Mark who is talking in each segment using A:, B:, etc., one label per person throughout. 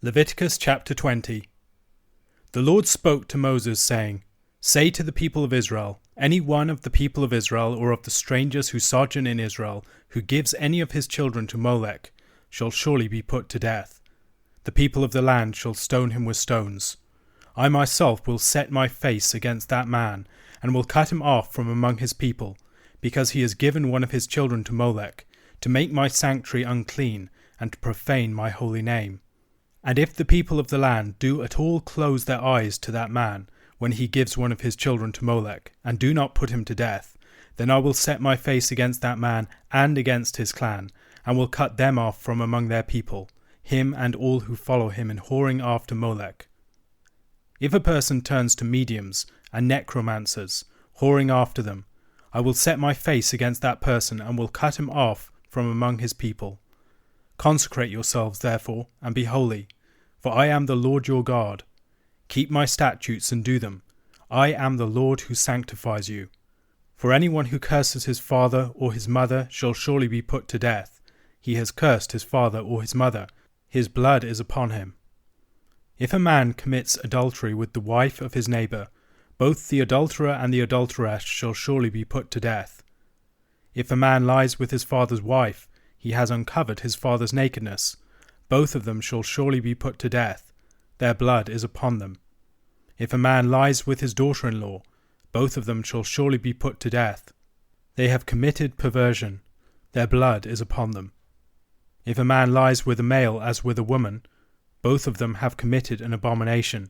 A: Leviticus chapter 20. The Lord spoke to Moses, saying, Say to the people of Israel, any one of the people of Israel or of the strangers who sojourn in Israel, who gives any of his children to Molech, shall surely be put to death. The people of the land shall stone him with stones. I myself will set my face against that man, and will cut him off from among his people, because he has given one of his children to Molech, to make my sanctuary unclean, and to profane my holy name. And if the people of the land do at all close their eyes to that man, when he gives one of his children to Molech, and do not put him to death, then I will set my face against that man and against his clan, and will cut them off from among their people, him and all who follow him in whoring after Molech. If a person turns to mediums and necromancers, whoring after them, I will set my face against that person, and will cut him off from among his people. Consecrate yourselves, therefore, and be holy, for I am the Lord your God. Keep my statutes and do them. I am the Lord who sanctifies you. For anyone who curses his father or his mother shall surely be put to death. He has cursed his father or his mother. His blood is upon him. If a man commits adultery with the wife of his neighbour, both the adulterer and the adulteress shall surely be put to death. If a man lies with his father's wife, he has uncovered his father's nakedness. Both of them shall surely be put to death. Their blood is upon them. If a man lies with his daughter-in-law, both of them shall surely be put to death. They have committed perversion. Their blood is upon them. If a man lies with a male as with a woman, both of them have committed an abomination.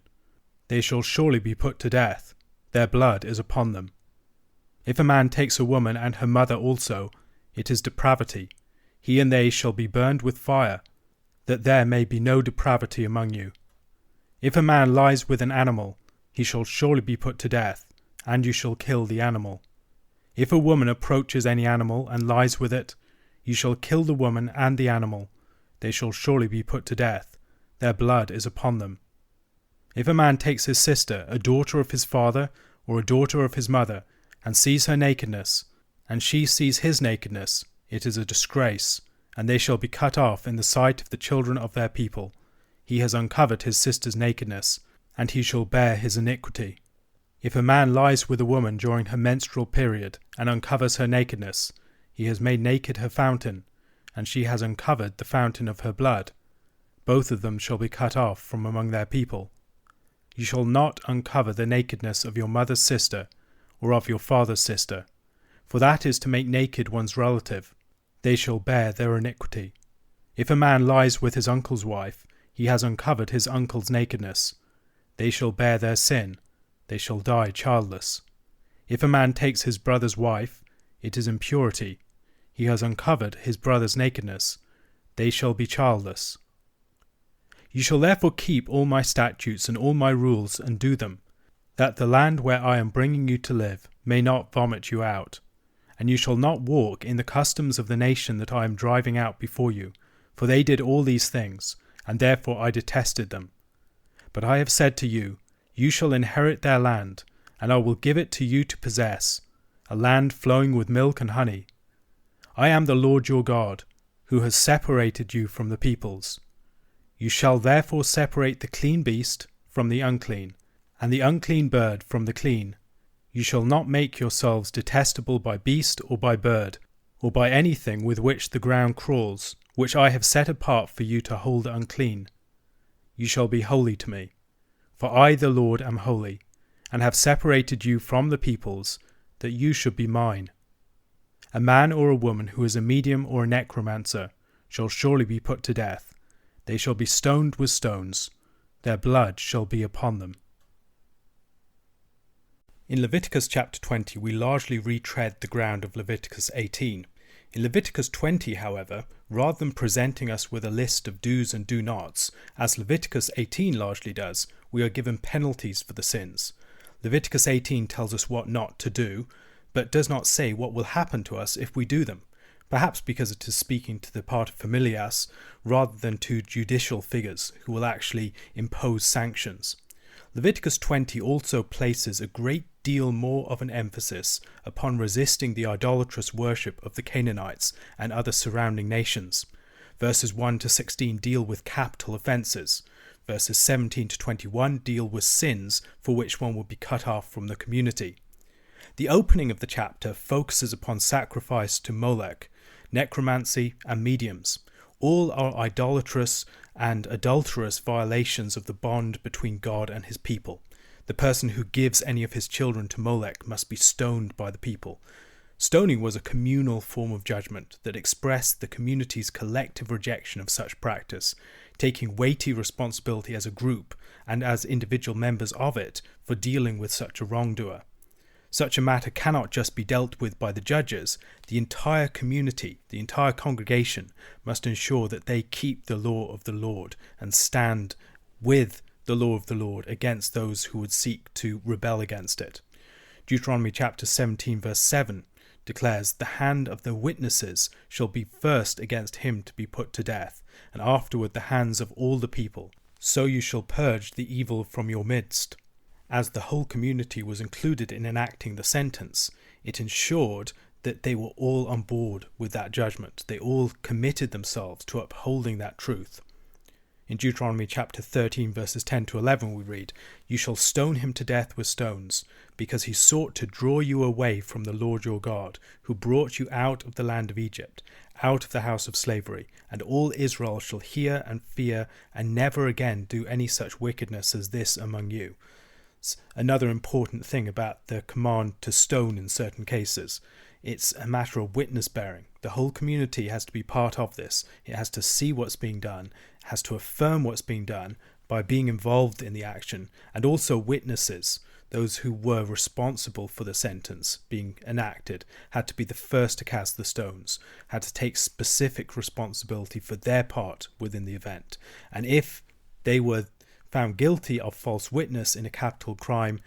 A: They shall surely be put to death. Their blood is upon them. If a man takes a woman and her mother also, it is depravity. He and they shall be burned with fire, that there may be no depravity among you. If a man lies with an animal, he shall surely be put to death, and you shall kill the animal. If a woman approaches any animal and lies with it, you shall kill the woman and the animal. They shall surely be put to death. Their blood is upon them. If a man takes his sister, a daughter of his father, or a daughter of his mother, and sees her nakedness, and she sees his nakedness, it is a disgrace, and they shall be cut off in the sight of the children of their people. He has uncovered his sister's nakedness, and he shall bear his iniquity. If a man lies with a woman during her menstrual period, and uncovers her nakedness, he has made naked her fountain, and she has uncovered the fountain of her blood. Both of them shall be cut off from among their people. You shall not uncover the nakedness of your mother's sister, or of your father's sister, for that is to make naked one's relative. They shall bear their iniquity. If a man lies with his uncle's wife, he has uncovered his uncle's nakedness. They shall bear their sin. They shall die childless. If a man takes his brother's wife, it is impurity. He has uncovered his brother's nakedness. They shall be childless. You shall therefore keep all my statutes and all my rules and do them, that the land where I am bringing you to live may not vomit you out. And you shall not walk in the customs of the nation that I am driving out before you, for they did all these things, and therefore I detested them. But I have said to you, you shall inherit their land, and I will give it to you to possess, a land flowing with milk and honey. I am the Lord your God, who has separated you from the peoples. You shall therefore separate the clean beast from the unclean, and the unclean bird from the clean. You shall not make yourselves detestable by beast or by bird, or by anything with which the ground crawls, which I have set apart for you to hold unclean. You shall be holy to me, for I the Lord am holy, and have separated you from the peoples, that you should be mine. A man or a woman who is a medium or a necromancer shall surely be put to death. They shall be stoned with stones. Their blood shall be upon them. In Leviticus chapter 20, we largely retread the ground of Leviticus 18. In Leviticus 20, however, rather than presenting us with a list of do's and do-nots, as Leviticus 18 largely does, we are given penalties for the sins. Leviticus 18 tells us what not to do, but does not say what will happen to us if we do them, perhaps because it is speaking to the paterfamilias rather than to judicial figures who will actually impose sanctions. Leviticus 20 also places a great deal more of an emphasis upon resisting the idolatrous worship of the Canaanites and other surrounding nations. Verses 1 to 16 deal with capital offences, verses 17 to 21, deal with sins for which one would be cut off from the community. The opening of the chapter focuses upon sacrifice to Molech, necromancy, and mediums. All are idolatrous and adulterous violations of the bond between God and his people. The person who gives any of his children to Molech must be stoned by the people. Stoning was a communal form of judgment that expressed the community's collective rejection of such practice, taking weighty responsibility as a group and as individual members of it for dealing with such a wrongdoer. Such a matter cannot just be dealt with by the judges. The entire community, the entire congregation, must ensure that they keep the law of the Lord and stand with the law of the Lord against those who would seek to rebel against it. Deuteronomy chapter 17 verse 7 declares, "The hand of the witnesses shall be first against him to be put to death, and afterward the hands of all the people. So you shall purge the evil from your midst." As the whole community was included in enacting the sentence, it ensured that they were all on board with that judgment. They all committed themselves to upholding that truth. In Deuteronomy chapter 13 verses 10 to 11 we read, "You shall stone him to death with stones, because he sought to draw you away from the Lord your God, who brought you out of the land of Egypt, out of the house of slavery, and all Israel shall hear and fear, and never again do any such wickedness as this among you." Another important thing about the command to stone in certain cases. It's a matter of witness bearing. The whole community has to be part of this. It has to see what's being done, has to affirm what's being done by being involved in the action, and also witnesses, those who were responsible for the sentence being enacted, had to be the first to cast the stones, had to take specific responsibility for their part within the event. And if they were found guilty of false witness in a capital crime,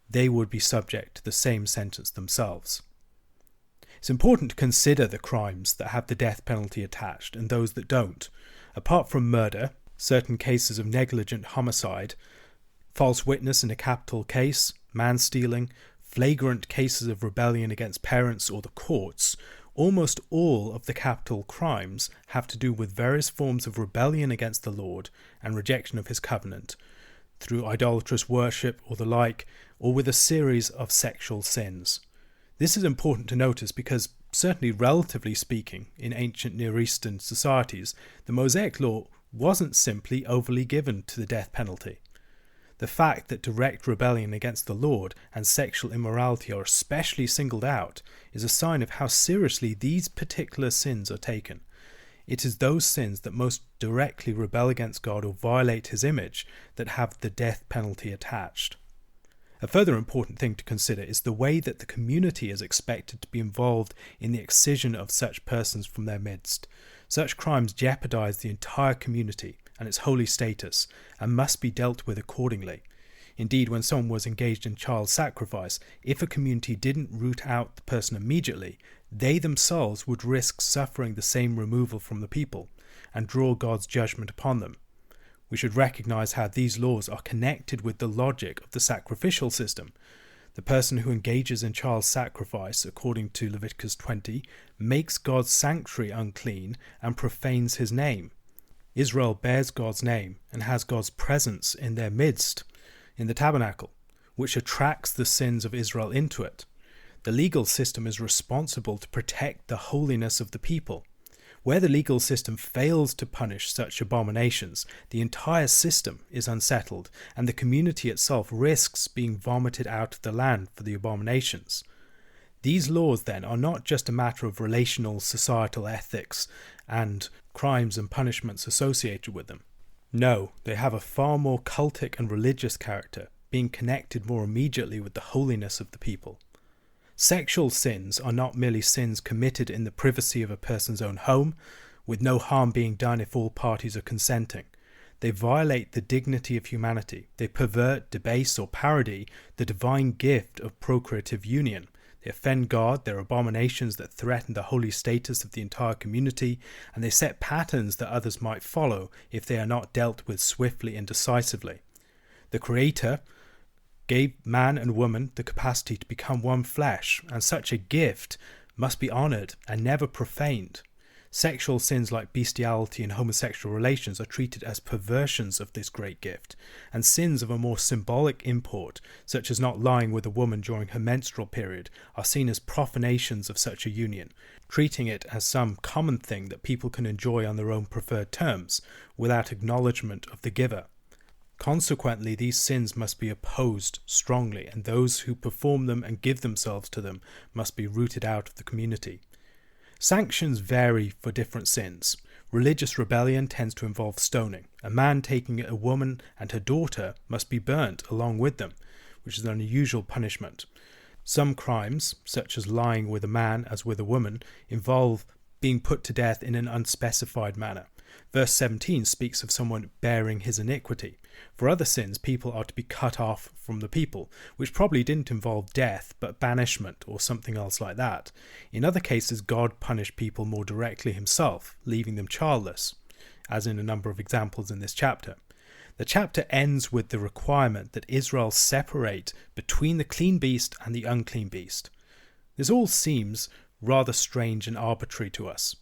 A: they would be subject to the same sentence themselves. It's important to consider the crimes that have the death penalty attached and those that don't. Apart from murder, certain cases of negligent homicide, false witness in a capital case, man-stealing, flagrant cases of rebellion against parents or the courts, almost all of the capital crimes have to do with various forms of rebellion against the Lord and rejection of his covenant, through idolatrous worship or the like, or with a series of sexual sins. This is important to notice because, certainly relatively speaking, in ancient Near Eastern societies, the Mosaic law wasn't simply overly given to the death penalty. The fact that direct rebellion against the Lord and sexual immorality are especially singled out is a sign of how seriously these particular sins are taken. It is those sins that most directly rebel against God or violate his image that have the death penalty attached. A further important thing to consider is the way that the community is expected to be involved in the excision of such persons from their midst. Such crimes jeopardize the entire community and its holy status, and must be dealt with accordingly. Indeed, when someone was engaged in child sacrifice, if a community didn't root out the person immediately, they themselves would risk suffering the same removal from the people, and draw God's judgment upon them. We should recognize how these laws are connected with the logic of the sacrificial system. The person who engages in child sacrifice, according to Leviticus 20, makes God's sanctuary unclean and profanes his name. Israel bears God's name and has God's presence in their midst, in the tabernacle, which attracts the sins of Israel into it. The legal system is responsible to protect the holiness of the people. Where the legal system fails to punish such abominations, the entire system is unsettled, and the community itself risks being vomited out of the land for the abominations. These laws, then, are not just a matter of relational societal ethics and crimes and punishments associated with them. No, they have a far more cultic and religious character, being connected more immediately with the holiness of the people. Sexual sins are not merely sins committed in the privacy of a person's own home, with no harm being done if all parties are consenting. They violate the dignity of humanity. They pervert, debase, or parody the divine gift of procreative union. They offend God, they're abominations that threaten the holy status of the entire community, and they set patterns that others might follow if they are not dealt with swiftly and decisively. The Creator gave man and woman the capacity to become one flesh, and such a gift must be honoured and never profaned. Sexual sins like bestiality and homosexual relations are treated as perversions of this great gift, and sins of a more symbolic import, such as not lying with a woman during her menstrual period, are seen as profanations of such a union, treating it as some common thing that people can enjoy on their own preferred terms, without acknowledgement of the giver. Consequently, these sins must be opposed strongly, and those who perform them and give themselves to them must be rooted out of the community. Sanctions vary for different sins. Religious rebellion tends to involve stoning. A man taking a woman and her daughter must be burnt along with them, which is an unusual punishment. Some crimes, such as lying with a man as with a woman, involve being put to death in an unspecified manner. Verse 17 speaks of someone bearing his iniquity. For other sins, people are to be cut off from the people, which probably didn't involve death, but banishment or something else like that. In other cases, God punished people more directly himself, leaving them childless, as in a number of examples in this chapter. The chapter ends with the requirement that Israel separate between the clean beast and the unclean beast. This all seems rather strange and arbitrary to us.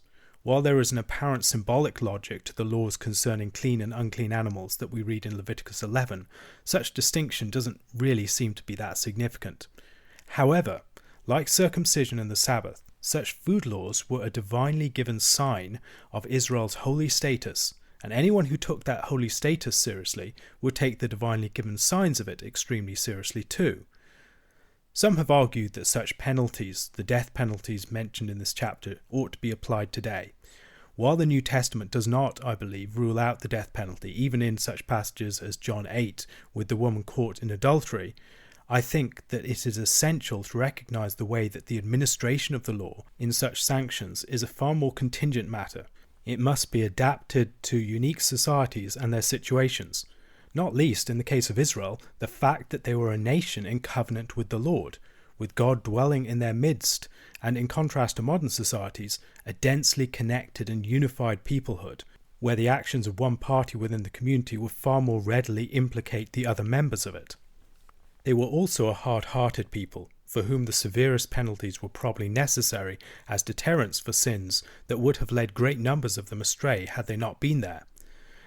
A: While there is an apparent symbolic logic to the laws concerning clean and unclean animals that we read in Leviticus 11, such distinction doesn't really seem to be that significant. However, like circumcision and the Sabbath, such food laws were a divinely given sign of Israel's holy status, and anyone who took that holy status seriously would take the divinely given signs of it extremely seriously too. Some have argued that such penalties, the death penalties mentioned in this chapter, ought to be applied today. While the New Testament does not, I believe, rule out the death penalty, even in such passages as John 8 with the woman caught in adultery, I think that it is essential to recognize the way that the administration of the law in such sanctions is a far more contingent matter. It must be adapted to unique societies and their situations. Not least, in the case of Israel, the fact that they were a nation in covenant with the Lord, with God dwelling in their midst, and in contrast to modern societies, a densely connected and unified peoplehood, where the actions of one party within the community would far more readily implicate the other members of it. They were also a hard-hearted people, for whom the severest penalties were probably necessary as deterrents for sins that would have led great numbers of them astray had they not been there.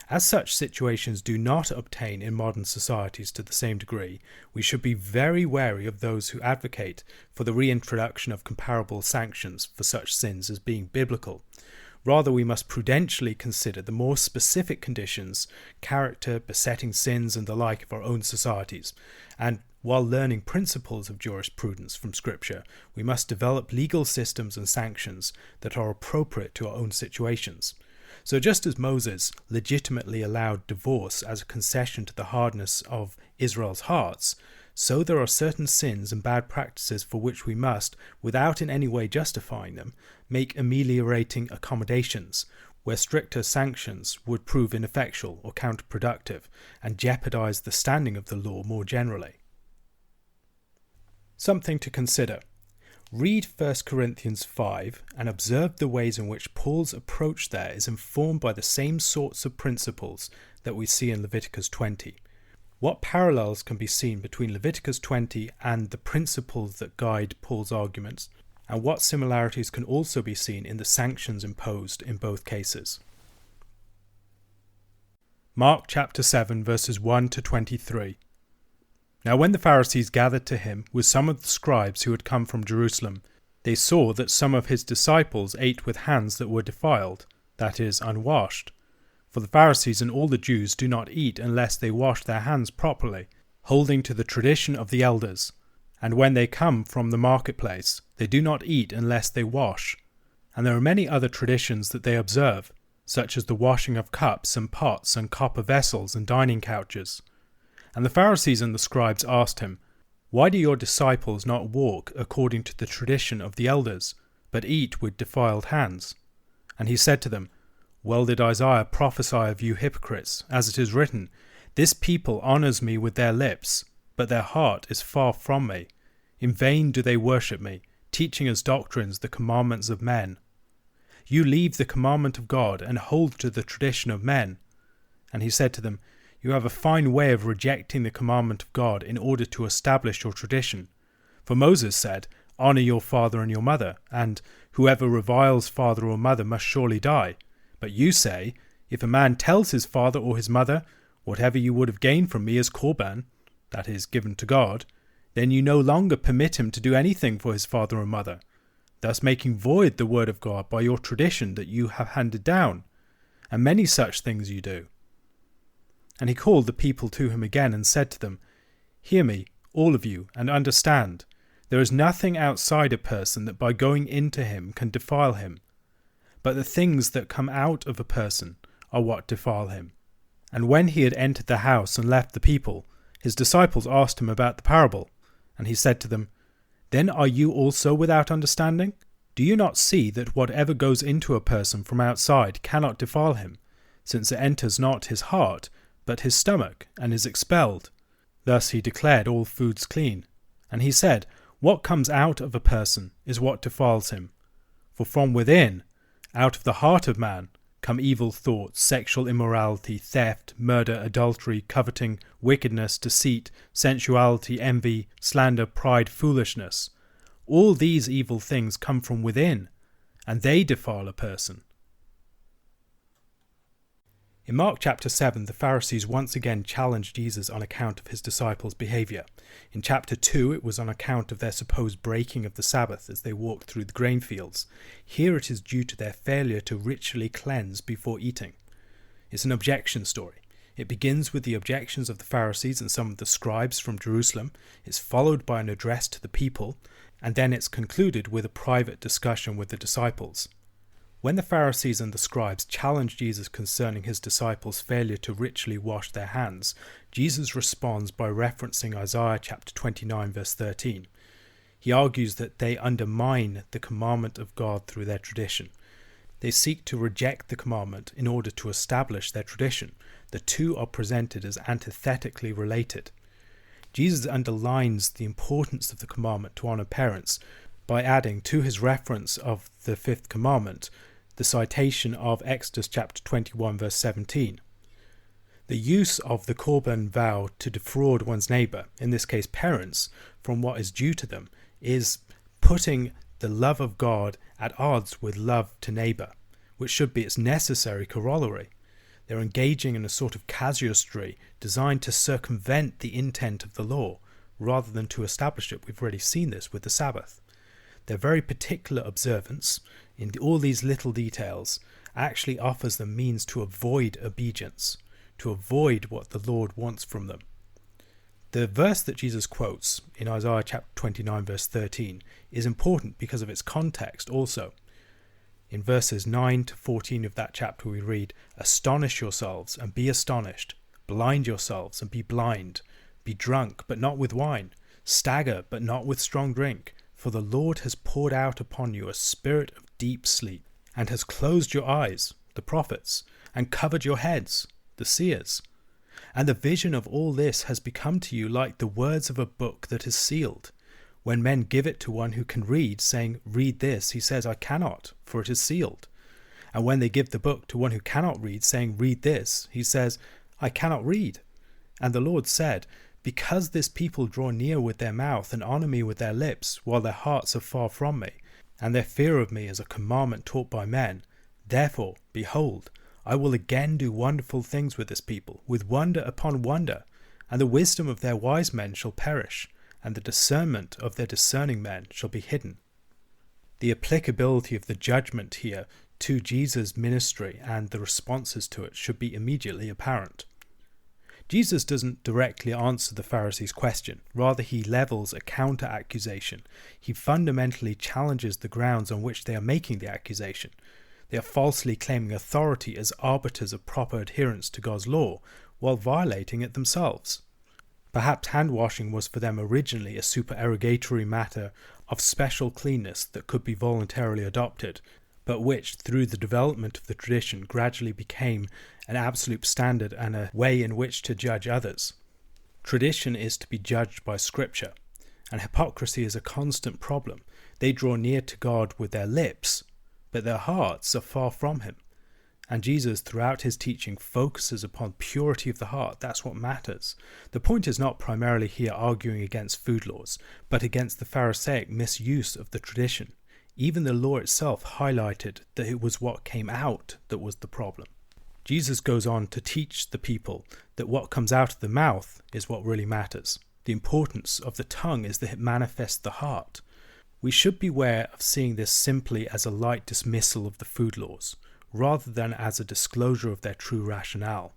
A: As such situations do not obtain in modern societies to the same degree, we should be very wary of those who advocate for the reintroduction of comparable sanctions for such sins as being biblical. Rather, we must prudentially consider the more specific conditions, character, besetting sins, and the like of our own societies. And while learning principles of jurisprudence from Scripture, we must develop legal systems and sanctions that are appropriate to our own situations. So just as Moses legitimately allowed divorce as a concession to the hardness of Israel's hearts, so there are certain sins and bad practices for which we must, without in any way justifying them, make ameliorating accommodations, where stricter sanctions would prove ineffectual or counterproductive, and jeopardize the standing of the law more generally. Something to consider. Read 1 Corinthians 5 and observe the ways in which Paul's approach there is informed by the same sorts of principles that we see in Leviticus 20. What parallels can be seen between Leviticus 20 and the principles that guide Paul's arguments, and what similarities can also be seen in the sanctions imposed in both cases? Mark chapter 7 verses 1 to 23. Now when the Pharisees gathered to him with some of the scribes who had come from Jerusalem, they saw that some of his disciples ate with hands that were defiled, that is, unwashed. For the Pharisees and all the Jews do not eat unless they wash their hands properly, holding to the tradition of the elders. And when they come from the marketplace, they do not eat unless they wash. And there are many other traditions that they observe, such as the washing of cups and pots and copper vessels and dining couches. And the Pharisees and the scribes asked him, Why do your disciples not walk according to the tradition of the elders, but eat with defiled hands? And he said to them, Well did Isaiah prophesy of you hypocrites, as it is written, This people honours me with their lips, but their heart is far from me. In vain do they worship me, teaching as doctrines the commandments of men. You leave the commandment of God and hold to the tradition of men. And he said to them, You have a fine way of rejecting the commandment of God in order to establish your tradition. For Moses said, "Honor your father and your mother," and "Whoever reviles father or mother must surely die." But you say, "If a man tells his father or his mother, 'Whatever you would have gained from me is korban,' that is, given to God, then you no longer permit him to do anything for his father or mother, thus making void the word of God by your tradition that you have handed down. And many such things you do." And he called the people to him again and said to them, "Hear me, all of you, and understand. There is nothing outside a person that by going into him can defile him. But the things that come out of a person are what defile him." And when he had entered the house and left the people, his disciples asked him about the parable. And he said to them, "Then are you also without understanding? Do you not see that whatever goes into a person from outside cannot defile him, since it enters not his heart, but his stomach, and is expelled?" Thus he declared all foods clean. And he said, "What comes out of a person is what defiles him. For from within, out of the heart of man, come evil thoughts, sexual immorality, theft, murder, adultery, coveting, wickedness, deceit, sensuality, envy, slander, pride, foolishness. All these evil things come from within, and they defile a person." In Mark chapter 7, the Pharisees once again challenged Jesus on account of his disciples' behaviour. In chapter 2, it was on account of their supposed breaking of the Sabbath as they walked through the grain fields. Here it is due to their failure to ritually cleanse before eating. It's an objection story. It begins with the objections of the Pharisees and some of the scribes from Jerusalem. It's followed by an address to the people, and then it's concluded with a private discussion with the disciples. When the Pharisees and the scribes challenge Jesus concerning his disciples' failure to ritually wash their hands, Jesus responds by referencing Isaiah chapter 29 verse 13. He argues that they undermine the commandment of God through their tradition. They seek to reject the commandment in order to establish their tradition. The two are presented as antithetically related. Jesus underlines the importance of the commandment to honor parents by adding to his reference of the fifth commandment the citation of Exodus chapter 21 verse 17. The use of the korban vow to defraud one's neighbour, in this case parents, from what is due to them, is putting the love of God at odds with love to neighbour, which should be its necessary corollary. They're engaging in a sort of casuistry designed to circumvent the intent of the law, rather than to establish it. We've already seen this with the Sabbath. Their very particular observance, in all these little details, actually offers them means to avoid obedience, to avoid what the Lord wants from them. The verse that Jesus quotes in Isaiah chapter 29 verse 13 is important because of its context also. In verses 9 to 14 of that chapter we read, "Astonish yourselves and be astonished, blind yourselves and be blind, be drunk but not with wine, stagger but not with strong drink, for the Lord has poured out upon you a spirit of deep sleep, and has closed your eyes, the prophets, and covered your heads, the seers. And the vision of all this has become to you like the words of a book that is sealed. When men give it to one who can read, saying, 'Read this,' he says, 'I cannot, for it is sealed.' And when they give the book to one who cannot read, saying, 'Read this,' he says, 'I cannot read.' And the Lord said, 'Because this people draw near with their mouth and honor me with their lips, while their hearts are far from me, and their fear of me is a commandment taught by men, therefore, behold, I will again do wonderful things with this people, with wonder upon wonder, and the wisdom of their wise men shall perish, and the discernment of their discerning men shall be hidden." The applicability of the judgment here to Jesus' ministry and the responses to it should be immediately apparent. Jesus doesn't directly answer the Pharisees' question. Rather, he levels a counter-accusation. He fundamentally challenges the grounds on which they are making the accusation. They are falsely claiming authority as arbiters of proper adherence to God's law, while violating it themselves. Perhaps hand-washing was for them originally a supererogatory matter of special cleanness that could be voluntarily adopted, but which, through the development of the tradition, gradually became an absolute standard and a way in which to judge others. Tradition is to be judged by Scripture, and hypocrisy is a constant problem. They draw near to God with their lips, but their hearts are far from him. And Jesus, throughout his teaching, focuses upon purity of the heart. That's what matters. The point is not primarily here arguing against food laws, but against the Pharisaic misuse of the tradition. Even the law itself highlighted that it was what came out that was the problem. Jesus goes on to teach the people that what comes out of the mouth is what really matters. The importance of the tongue is that it manifests the heart. We should beware of seeing this simply as a light dismissal of the food laws, rather than as a disclosure of their true rationale.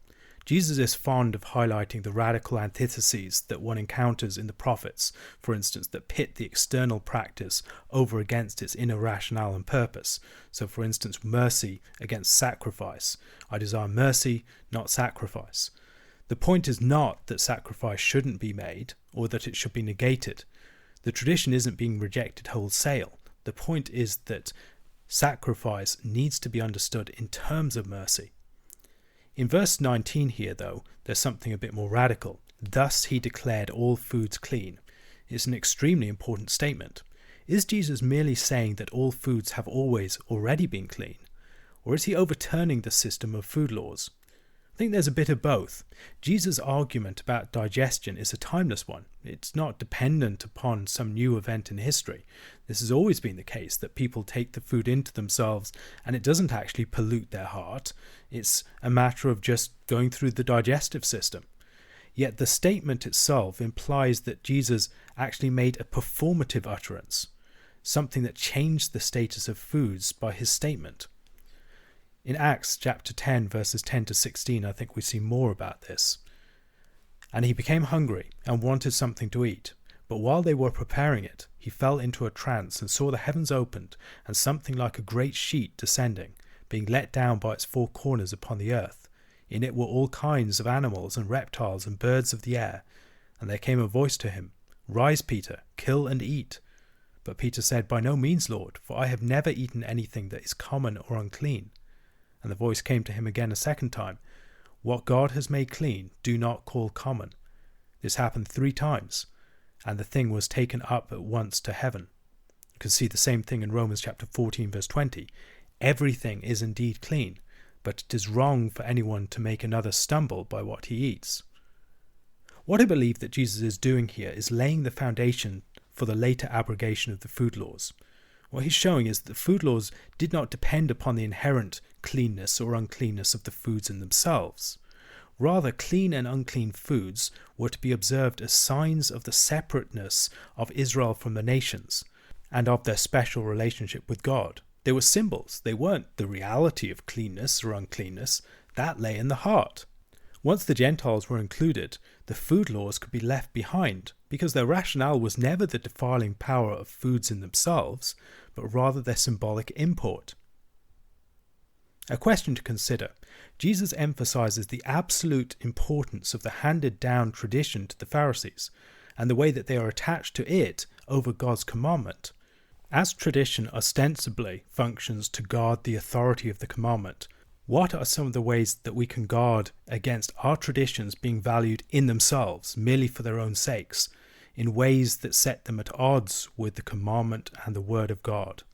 A: Jesus is fond of highlighting the radical antitheses that one encounters in the prophets, for instance, that pit the external practice over against its inner rationale and purpose. So, for instance, mercy against sacrifice. I desire mercy, not sacrifice. The point is not that sacrifice shouldn't be made, or that it should be negated. The tradition isn't being rejected wholesale. The point is that sacrifice needs to be understood in terms of mercy. In verse 19 here, though, there's something a bit more radical. Thus he declared all foods clean. It's an extremely important statement. Is Jesus merely saying that all foods have always already been clean? Or is he overturning the system of food laws? I think there's a bit of both. Jesus' argument about digestion is a timeless one. It's not dependent upon some new event in history. This has always been the case, that people take the food into themselves and it doesn't actually pollute their heart. It's a matter of just going through the digestive system. Yet the statement itself implies that Jesus actually made a performative utterance, something that changed the status of foods by his statement. In Acts chapter 10, verses 10 to 16, I think we see more about this. And he became hungry and wanted something to eat. But while they were preparing it, he fell into a trance and saw the heavens opened and something like a great sheet descending, being let down by its four corners upon the earth. In it were all kinds of animals and reptiles and birds of the air. And there came a voice to him, Rise, Peter, kill and eat. But Peter said, By no means, Lord, for I have never eaten anything that is common or unclean. And the voice came to him again a second time, What God has made clean, do not call common. This happened 3 times, and the thing was taken up at once to heaven. You can see the same thing in Romans chapter 14, verse 20. Everything is indeed clean, but it is wrong for anyone to make another stumble by what he eats. What I believe that Jesus is doing here is laying the foundation for the later abrogation of the food laws. What he's showing is that the food laws did not depend upon the inherent cleanness or uncleanness of the foods in themselves. Rather, clean and unclean foods were to be observed as signs of the separateness of Israel from the nations and of their special relationship with God. They were symbols. They weren't the reality of cleanness or uncleanness. That lay in the heart. Once the Gentiles were included, the food laws could be left behind because their rationale was never the defiling power of foods in themselves, but rather their symbolic import. A question to consider. Jesus emphasizes the absolute importance of the handed-down tradition to the Pharisees and the way that they are attached to it over God's commandment. As tradition ostensibly functions to guard the authority of the commandment, what are some of the ways that we can guard against our traditions being valued in themselves, merely for their own sakes, in ways that set them at odds with the commandment and the word of God?